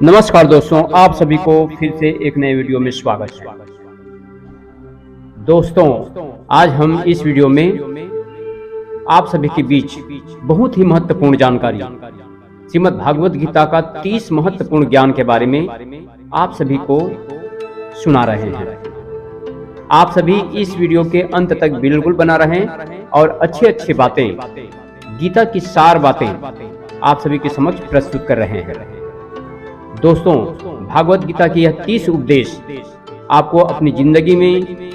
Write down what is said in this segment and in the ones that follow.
नमस्कार दोस्तों, आप सभी को फिर से एक नए वीडियो में स्वागत है। दोस्तों, आज हम इस वीडियो में आप सभी के बीच बहुत ही महत्वपूर्ण जानकारी श्रीमद् भागवत गीता का 30 महत्वपूर्ण ज्ञान के बारे में आप सभी को सुना रहे हैं। आप सभी इस वीडियो के अंत तक बिल्कुल बना रहें और अच्छी बातें, गीता की सार बातें आप सभी के समक्ष प्रस्तुत कर रहे हैं। दोस्तों, भागवत गीता की यह 30 उपदेश आपको अपनी जिंदगी में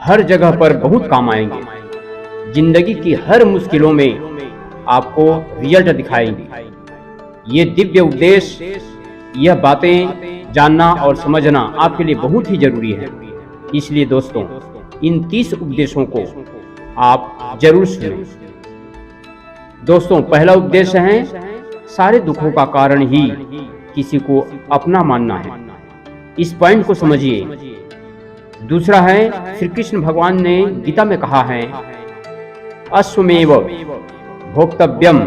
हर जगह पर बहुत काम आएंगे। जिंदगी की हर मुश्किलों में आपको रिजल्ट दिखाएंगे। ये दिव्य उपदेश, यह बातें जानना और समझना आपके लिए बहुत ही जरूरी है। इसलिए दोस्तों, इन 30 उपदेशों को आप जरूर सुनें। दोस्तों, पहला उपदेश है सारे दुखों का कारण ही किसी को अपना मानना है। इस पॉइंट को समझिए। दूसरा है, श्री कृष्ण भगवान ने गीता में कहा है, अश्वमेव भोक्तव्यम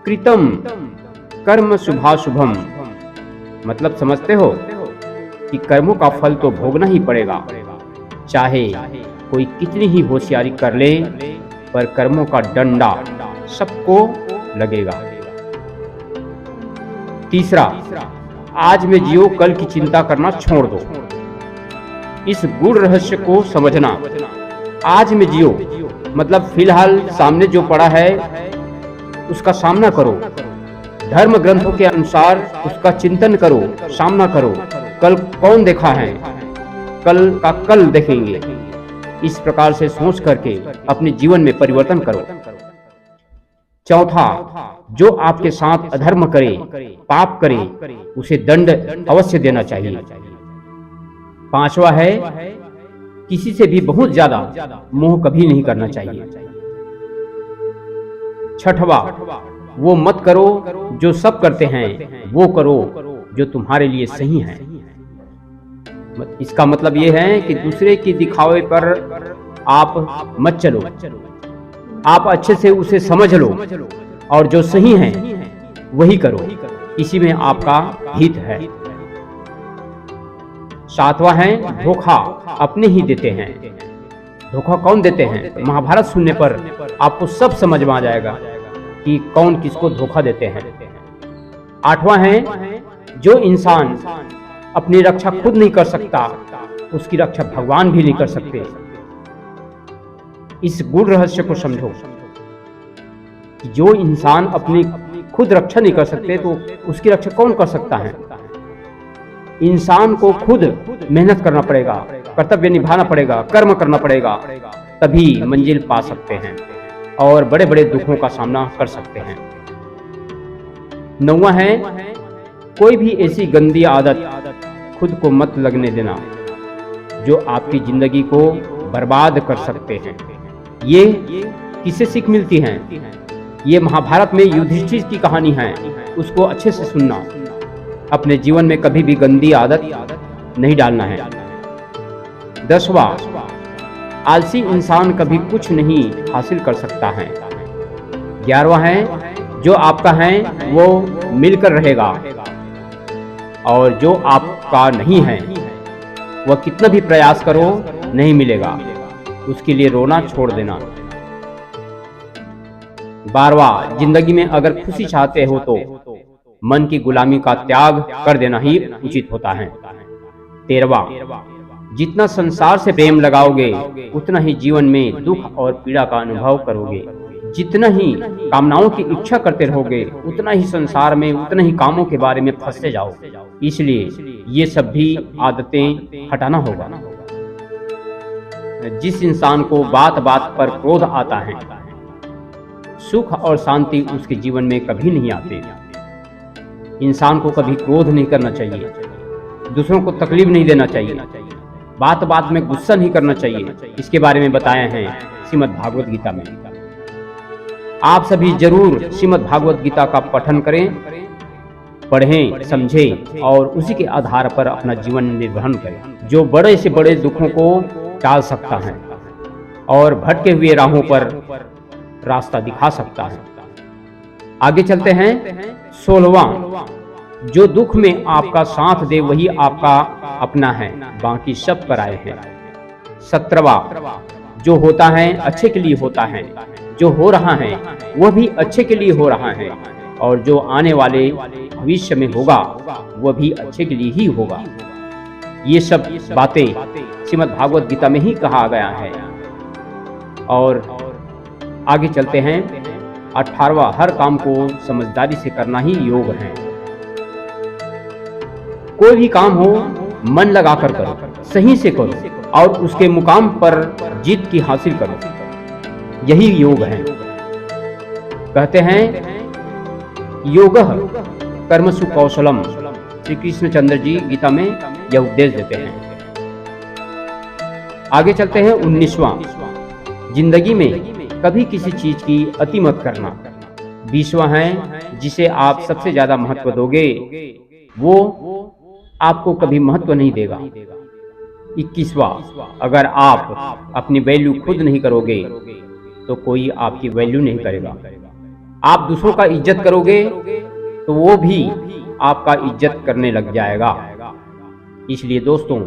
कृतम कर्म शुभाशुभम। मतलब समझते हो कि कर्मों का फल तो भोगना ही पड़ेगा, चाहे कोई कितनी ही होशियारी कर ले, पर कर्मों का डंडा सबको लगेगा। तीसरा, आज में जियो, कल की चिंता करना छोड़ दो। इस गूढ़ रहस्य को समझना। आज में जियो मतलब फिलहाल सामने जो पड़ा है उसका सामना करो। धर्म ग्रंथों के अनुसार उसका चिंतन करो, सामना करो। कल कौन देखा है, कल का कल देखेंगे। इस प्रकार से सोच करके अपने जीवन में परिवर्तन करो। चौथा, जो आपके साथ अधर्म करे, पाप करे, उसे दंड अवश्य देना चाहिए। पांचवा है, किसी से भी बहुत ज्यादा मोह कभी नहीं करना चाहिए। छठवा, वो मत करो जो सब करते हैं, वो करो जो तुम्हारे लिए सही है। इसका मतलब ये है कि दूसरे की दिखावे पर आप मत चलो। आप अच्छे से उसे समझ लो और जो सही है वही करो। इसी में आपका हित है। सातवां है, धोखा अपने ही देते हैं। धोखा कौन देते हैं? महाभारत सुनने पर आपको सब समझ में आ जाएगा कि कौन किसको धोखा देते हैं। आठवां है, जो इंसान अपनी रक्षा खुद नहीं कर सकता, उसकी रक्षा भगवान भी नहीं कर सकते। इस गूढ़ रहस्य को समझो कि जो इंसान अपनी खुद रक्षा नहीं कर सकते तो उसकी रक्षा कौन कर सकता है। इंसान को खुद मेहनत करना पड़ेगा, कर्तव्य निभाना पड़ेगा, कर्म करना पड़ेगा, तभी मंजिल पा सकते हैं और बड़े बड़े दुखों का सामना कर सकते हैं। नौवां है, कोई भी ऐसी गंदी आदत खुद को मत लगने देना जो आपकी जिंदगी को बर्बाद कर सकते हैं। ये किससे सीख मिलती है? ये महाभारत में युधिष्ठिर की कहानी है। उसको अच्छे से सुनना। अपने जीवन में कभी भी गंदी आदत नहीं डालना है। 10वां, आलसी इंसान कभी कुछ नहीं हासिल कर सकता है। 11वां है, जो आपका है वो मिलकर रहेगा और जो आपका नहीं है वह कितना भी प्रयास करो नहीं मिलेगा। उसके लिए रोना छोड़ देना। 12वां, जिंदगी में अगर खुशी चाहते हो तो मन की गुलामी का त्याग कर देना ही उचित होता है। 13वां, जितना संसार से प्रेम लगाओगे उतना ही जीवन में दुख और पीड़ा का अनुभव करोगे। जितना ही कामनाओं की इच्छा करते रहोगे उतना ही संसार में, उतना ही कामों के बारे में फंसते जाओ। इसलिए ये सब भी आदतें हटाना होगा। जिस इंसान को बात बात पर क्रोध आता है, सुख और शांति उसके जीवन में कभी नहीं आते। इंसान को कभी क्रोध नहीं करना चाहिए, दूसरों को तकलीफ नहीं देना चाहिए, बात बात में गुस्सा नहीं करना चाहिए। इसके बारे में बताया है श्रीमद् भागवत गीता में। आप सभी जरूर श्रीमद् भागवत गीता का पठन करें, पढ़ें, समझें और उसी के आधार पर अपना जीवन निर्वहन करें, जो बड़े से बड़े दुखों को टाल सकता है और भटके हुए राहों पर रास्ता दिखा सकता है। आगे चलते हैं। 16वां, जो दुख में आपका साथ दे वही आपका अपना है, बाकी सब पराये हैं। 17वां, जो होता है अच्छे के लिए होता है, जो हो रहा है वह भी अच्छे के लिए हो रहा है, और जो आने वाले भविष्य में होगा वह भी अच्छे के लिए ही होगा। ये सब बातें श्रीमद् भागवत गीता में ही कहा गया है। और आगे चलते हैं। 18वां, हर काम को समझदारी से करना ही योग है। कोई भी काम हो मन लगाकर करो, सही से करो और उसके मुकाम पर जीत की हासिल करो, यही योग है। कहते हैं योगः कर्मसु कौशलम, श्री कृष्णचंद्र जी गीता में यह उपदेश देते हैं। आगे चलते हैं। 19वां, जिंदगी में कभी किसी चीज की अति मत करना। 20वां है, जिसे आप सबसे ज्यादा महत्व दोगे वो आपको कभी महत्व नहीं देगा। 21वां, अगर आप अपनी वैल्यू खुद नहीं करोगे तो कोई आपकी वैल्यू नहीं करेगा। आप दूसरों का इज्जत करोगे तो वो भी आपका इज्जत करने लग जाएगा। इसलिए दोस्तों,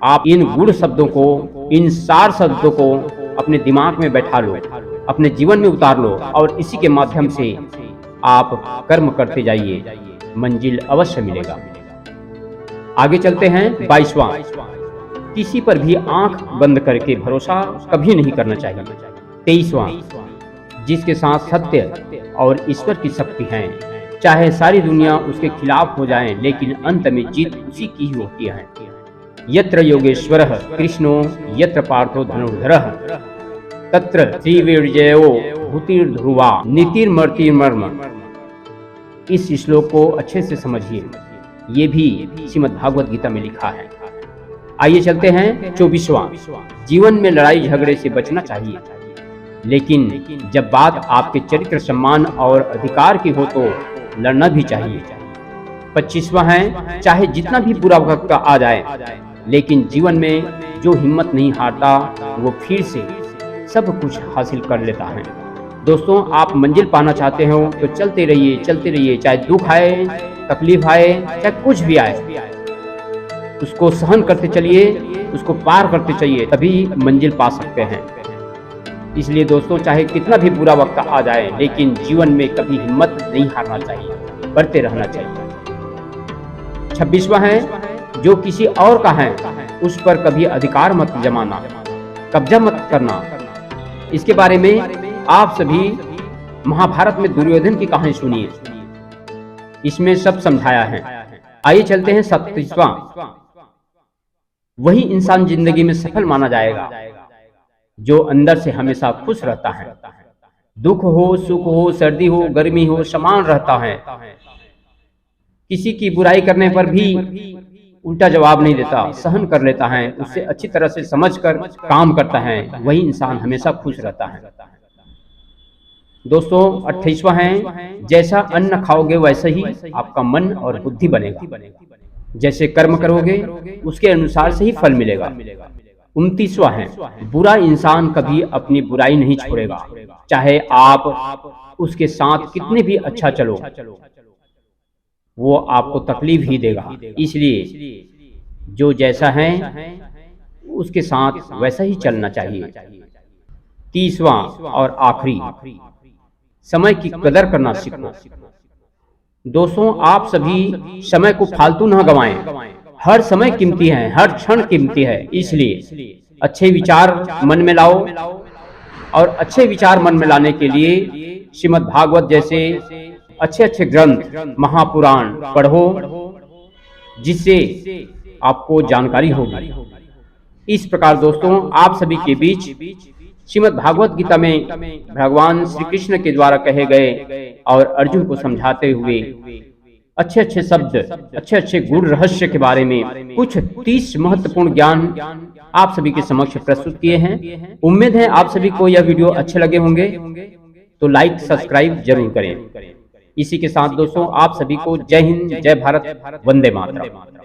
आप इन गुण शब्दों को, इन 4 शब्दों को अपने दिमाग में बैठा लो, अपने जीवन में उतार लो और इसी के माध्यम से आप कर्म करते जाइए, मंजिल अवश्य मिलेगा। आगे चलते हैं। 22वां, किसी पर भी आंख बंद करके भरोसा कभी नहीं करना चाहिए। 23वां, जिसके साथ सत्य और ईश्वर की शक्ति है, चाहे सारी दुनिया उसके खिलाफ हो जाए लेकिन अंत में जीत उसी की ही होती है। यत्र योगेश्वरः कृष्णो यत्र पार्थो धनुर्धरः तत्र त्रिविजयो भूतिर्ध्रुवा नीतिर्मर्तिर्मर्म। इस श्लोक को अच्छे से समझिए, ये भी श्रीमद् भागवत गीता में लिखा है। आइए चलते हैं। 24वां, जीवन में लड़ाई झगड़े से बचना चाहिए, लेकिन जब बात आपके चरित्र, सम्मान और अधिकार की हो तो लड़ना भी चाहिए। 25वां है, चाहे जितना भी बुरा वक्त आ जाए लेकिन जीवन में जो हिम्मत नहीं हारता वो फिर से सब कुछ हासिल कर लेता है। दोस्तों, आप मंजिल पाना चाहते हो तो चलते रहिए, चलते रहिए, चाहे दुख आए, तकलीफ आए, चाहे कुछ भी आए, उसको सहन करते चलिए, उसको पार करते चलिए, तभी मंजिल पा सकते हैं। इसलिए दोस्तों, चाहे कितना भी बुरा वक्त आ जाए लेकिन जीवन में कभी हिम्मत नहीं हारना चाहिए, बढ़ते रहना चाहिए। 26वां है, जो किसी और का है उस पर कभी अधिकार मत जमाना, कब्जा मत करना। इसके बारे में आप सभी महाभारत में दुर्योधन की कहानी सुनिए, इसमें सब समझाया है। आइए चलते हैं। 27वां, वही इंसान जिंदगी में सफल माना जाएगा जो अंदर से हमेशा खुश रहता है। दुख हो, सुख हो, सर्दी हो, गर्मी हो, समान रहता है। किसी की बुराई करने पर भी उल्टा जवाब नहीं देता, सहन कर लेता है, उससे अच्छी तरह से समझकर काम करता है, वही इंसान हमेशा खुश रहता है। दोस्तों, 28वां है, जैसा अन्न खाओगे वैसे ही आपका मन और बुद्धि बनेगा, जैसे कर्म करोगे उसके अनुसार से ही फल मिलेगा। 29वां है, बुरा इंसान कभी अपनी बुराई नहीं छोड़ेगा, चाहे आप उसके साथ कितने भी अच्छा चलो, वो आपको तकलीफ ही देगा। इसलिए जो जैसा है उसके साथ वैसा ही चलना चाहिए। 30वां और आखिरी, समय की कदर करना सीखो। दोस्तों, आप सभी समय को फालतू न गंवाएं, हर समय कीमती है, हर क्षण कीमती है। इसलिए अच्छे विचार मन में लाओ, और अच्छे विचार मन में लाने के लिए श्रीमद् भागवत जैसे अच्छे अच्छे ग्रंथ, महापुराण पढ़ो, जिससे आपको जानकारी होगी। इस प्रकार दोस्तों, आप सभी के बीच श्रीमद् भागवत गीता में भगवान श्री कृष्ण के द्वारा कहे गए और अर्जुन को समझाते हुए अच्छे अच्छे शब्द, अच्छे अच्छे गुण रहस्य के बारे में कुछ 30 महत्वपूर्ण ज्ञान आप सभी के समक्ष प्रस्तुत किए हैं। उम्मीद है आप सभी को यह वीडियो अच्छे लगे होंगे, तो लाइक सब्सक्राइब जरूर करें। इसी के साथ दोस्तों, आप सभी को जय हिंद, जय भारत, वंदे मातरम।